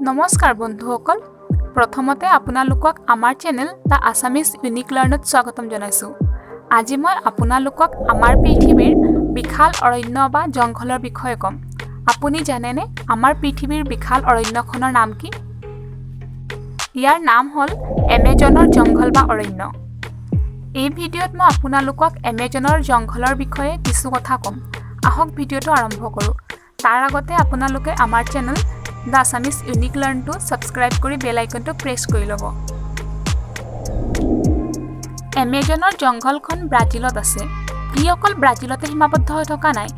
নমস্কাৰ বন্ধুসকল প্ৰথমতে আপোনালোকক আমাৰ চেনেল দা আসামিজ ইউনিক লাৰ্ণত স্বাগতম জনাইছো। আজি মই আপোনালোকক আমাৰ পৃথিৱীৰ বিশাল অৰণ্য বা জংঘলৰ বিষয়ে ক'ম। আপুনি জানেনে আমাৰ পৃথিৱীৰ বিশাল অৰণ্যখনৰ নাম কি? ইয়াৰ নাম হ'ল এমেজনৰ জংঘল বা অৰণ্য। এই ভিডিঅ'ত মই আপোনালোকক এমেজনৰ জংঘলৰ বিষয়ে কিছু কথা ক'ম। আহক ভিডিঅ'টো আৰম্ভ কৰোঁ। তাৰ আগতে আপোনালোকে আমাৰ চেনেল দা আসামিজ ইউনিক লাৰ্ণটো ছাবস্ক্ৰাইব কৰি বেল আইকনটো প্ৰেছ কৰি ল'ব। এমেজনৰ জংঘলখন ব্ৰাজিলত আছে। ই অকল ব্ৰাজিলতে সীমাবদ্ধ হৈ থকা নাই,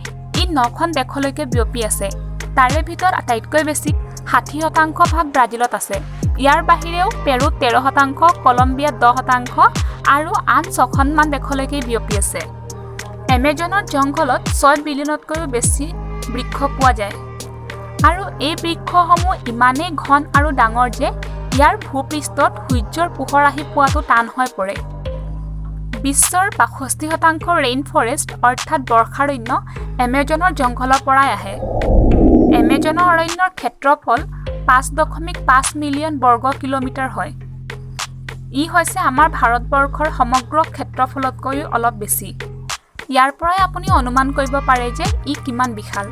ই 9খন দেশলৈকে বিয়পি আছে। তাৰে ভিতৰত আটাইতকৈ বেছি 60% ভাগ ব্ৰাজিলত আছে। ইয়াৰ বাহিৰেও পেৰুত 13%, কলম্বিয়াত 10% আৰু আন 6খনমান দেশলৈকে বিয়পি আছে। এমেজনৰ জংঘলত 6 বিলিয়নতকৈও বেছি বৃক্ষ পোৱা যায়। আৰু এই বৃক্ষসমূহ ইমানেই ঘন আৰু ডাঙৰ যে ইয়াৰ ভূপৃষ্ঠত সূৰ্যৰ পোহৰ আহি পোৱাটো টান হৈ পৰে। বিশ্বৰ 65% ৰেইন ফৰেষ্ট অৰ্থাৎ বৰ্ষাৰণ্য এমেজনৰ জংঘলৰ পৰাই আহে। এমেজনৰ অৰণ্যৰ ক্ষেত্ৰফল 5.5 মিলিয়ন বৰ্গ কিলোমিটাৰ হয়। ই হৈছে আমাৰ ভাৰতবৰ্ষৰ সমগ্ৰ ক্ষেত্ৰফলতকৈও অলপ বেছি। ইয়াৰ পৰাই আপুনি অনুমান কৰিব পাৰে যে ই কিমান বিশাল।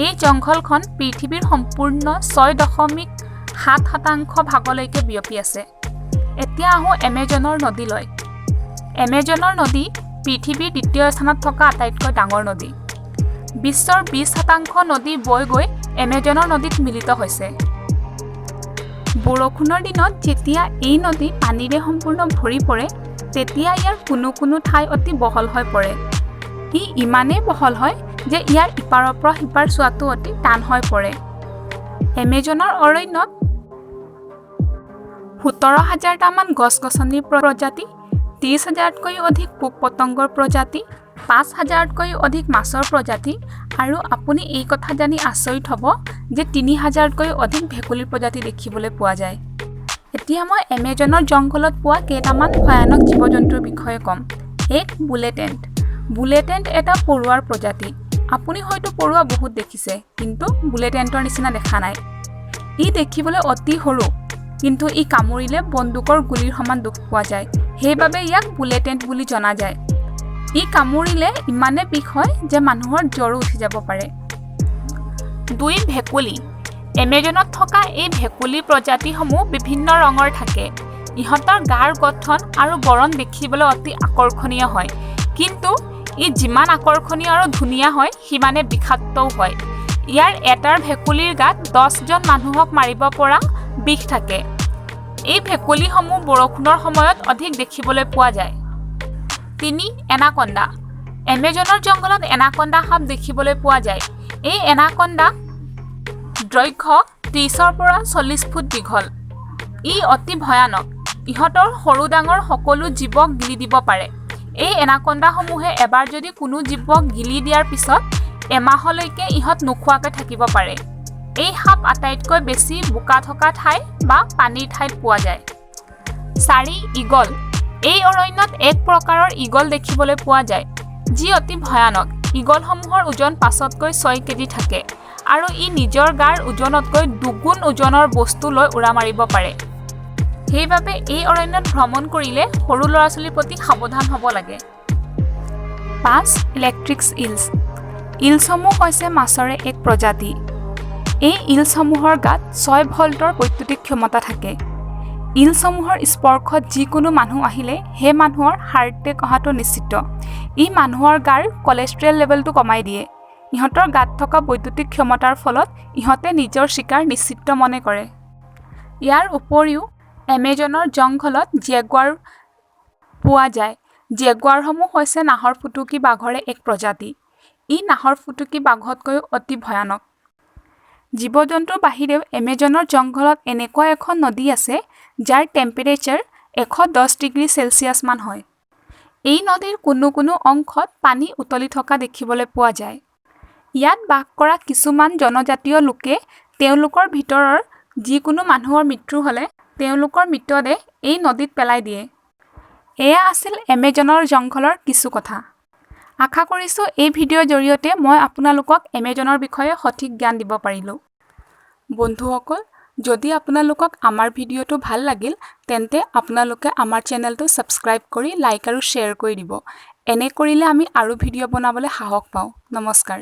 এই জংঘলখন পৃথিৱীৰ সম্পূৰ্ণ 6.7% ভাগলৈকে বিয়পি আছে। এতিয়া আহোঁ এমেজনৰ নদীলৈ। এমেজনৰ নদী পৃথিৱীৰ দ্বিতীয় স্থানত থকা আটাইতকৈ ডাঙৰ নদী। বিশ্বৰ 20% নদী বৈ গৈ এমেজনৰ নদীত মিলিত হৈছে। বৰষুণৰ দিনত যেতিয়া এই নদী পানীৰে সম্পূৰ্ণ ভৰি পৰে, তেতিয়া ইয়াৰ কোনো ঠাই অতি বহল হৈ পৰে। ই ইমানেই বহল হয় যে ইয়াৰ ইপাৰৰ পৰা সিপাৰ চোৱাটো অতি টান হৈ পৰে। এমেজনৰ অৰণ্যত 17,000টামান গছ-গছনিৰ প্ৰজাতি, 30,000তকৈও অধিক পোক-পতংগৰ প্ৰজাতি, 5,000তকৈও অধিক মাছৰ প্ৰজাতি আৰু আপুনি এই কথা জানি আচৰিত হ'ব যে 3,000তকৈও অধিক ভেকুলীৰ প্ৰজাতি দেখিবলৈ পোৱা যায়। এতিয়া মই এমেজনৰ জংঘলত পোৱা কেইটামান ভয়ানক জীৱ-জন্তুৰ বিষয়ে ক'ম। এক বুলেট এণ্ট। বুলেট এণ্ট এটা পৰুৱাৰ প্ৰজাতি। আপুনি হয়তো পৰুৱা বহুত দেখিছে, কিন্তু বুলেট এণ্টৰ নিচিনা দেখা নাই। ই দেখিবলৈ অতি সৰু, কিন্তু ই কামুৰিলে বন্দুকৰ গুলিৰ সমান দুখ পোৱা যায়। সেইবাবে ইয়াক বুলেট এণ্ট বুলি জনা যায়। ই কামুৰিলে ইমানে বিষ হয় যে মানুহৰ জ্বৰো উঠি যাব পাৰে। 2 ভেকুলী। এমেজনত থকা এই ভেকুলী প্ৰজাতিসমূহ বিভিন্ন ৰঙৰ থাকে। ইহঁতৰ গাৰ গঠন আৰু বৰণ দেখিবলৈ অতি আকৰ্ষণীয় হয়, কিন্তু ই যিমান আকৰ্ষণীয় আৰু ধুনীয়া হয় সিমানে বিষাক্তও হয়। ইয়াৰ এটাৰ ভেকুলীৰ গাত 10জন মানুহক মাৰিব পৰা বিষ থাকে। এই ভেকুলীসমূহ বৰষুণৰ সময়ত অধিক দেখিবলৈ পোৱা যায়। 3 এনাকণ্ডা। এমেজনৰ জংঘলত এনাকণ্ডা সাপ দেখিবলৈ পোৱা যায়। এই এনাকণ্ডা দৈৰ্ঘ্য 30ৰ পৰা 40 ফুট দীঘল। ই অতি ভয়ানক। ইহঁতৰ সৰু ডাঙৰ সকলো জীৱক গিলি দিব পাৰে। এই এনাকণ্ডাসমূহে এবাৰ যদি কোনো জীৱক গিলি দিয়াৰ পিছত এমাহলৈকে ইহঁত নোখোৱাকৈ থাকিব পাৰে। এই সাপ আটাইতকৈ বেছি বোকা থকা ঠাই বা পানীৰ ঠাইত পোৱা যায়। 4 ঈগল। এই অৰণ্যত এক প্ৰকাৰৰ ঈগল দেখিবলৈ পোৱা যায়, যি অতি ভয়ানক। ঈগলসমূহৰ ওজন 5তকৈ 6 কেজি থাকে আৰু ই নিজৰ গাৰ ওজনতকৈ দুগুণ ওজনৰ বস্তু লৈ উৰা মাৰিব পাৰে। সেইবাবে এই অৰণ্যত ভ্ৰমণ কৰিলে সৰু ল'ৰা-ছোৱালীৰ প্ৰতি সাৱধান হ'ব লাগে। 5 ইলেক্ট্ৰিক ইলছ। ইলছসমূহ হৈছে মাছৰে এক প্ৰজাতি। এই ইলছসমূহৰ গাত 6 ভল্টৰ বৈদ্যুতিক ক্ষমতা থাকে। ইলছসমূহৰ স্পৰ্শত যিকোনো মানুহ আহিলে সেই মানুহৰ হাৰ্ট এটেক অহাটো নিশ্চিত। ই মানুহৰ গাৰ কলেষ্ট্ৰল লেভেলটো কমাই দিয়ে। ইহঁতৰ গাত থকা বৈদ্যুতিক ক্ষমতাৰ ফলত ইহঁতে নিজৰ চিকাৰ নিশ্চিত মনে কৰে। ইয়াৰ উপৰিও এমেজনৰ জংঘলত জেগুৱাৰ পোৱা যায়। জেগুৱাৰসমূহ হৈছে নাহৰফুটুকী বাঘৰে এক প্ৰজাতি। ই নাহৰফুটুকী বাঘতকৈও অতি ভয়ানক। জীৱ-জন্তুৰ বাহিৰেও এমেজনৰ জংঘলত এনেকুৱা এখন নদী আছে যাৰ টেম্পাৰেচাৰ 110 ডিগ্ৰী চেলছিয়াছ মান হয়। এই নদীৰ কোনো অংশত পানী উতলি থকা দেখিবলৈ পোৱা যায়। ইয়াত বাস কৰা কিছুমান জনজাতীয় লোকে তেওঁলোকৰ ভিতৰৰ যিকোনো মানুহৰ মৃত্যু হ'লে তেওঁলোকৰ মৃতদেহ এই নদীত পেলাই দিয়ে। এয়া আছিল এমেজনৰ জংঘলৰ কিছু কথা। আশা কৰিছোঁ এই ভিডিঅ'ৰ জৰিয়তে মই আপোনালোকক এমেজনৰ বিষয়ে সঠিক জ্ঞান দিব পাৰিলোঁ। বন্ধুসকল, যদি আপোনালোকক আমাৰ ভিডিঅ'টো ভাল লাগিল তেন্তে আপোনালোকে আমাৰ চেনেলটো সাবস্ক্ৰাইব কৰি লাইক আৰু শ্বেয়াৰ কৰি দিব এনে কৰিলে আমি আৰু ভিডিঅ' বনাবলৈ সাহস পাওঁ নমস্কাৰ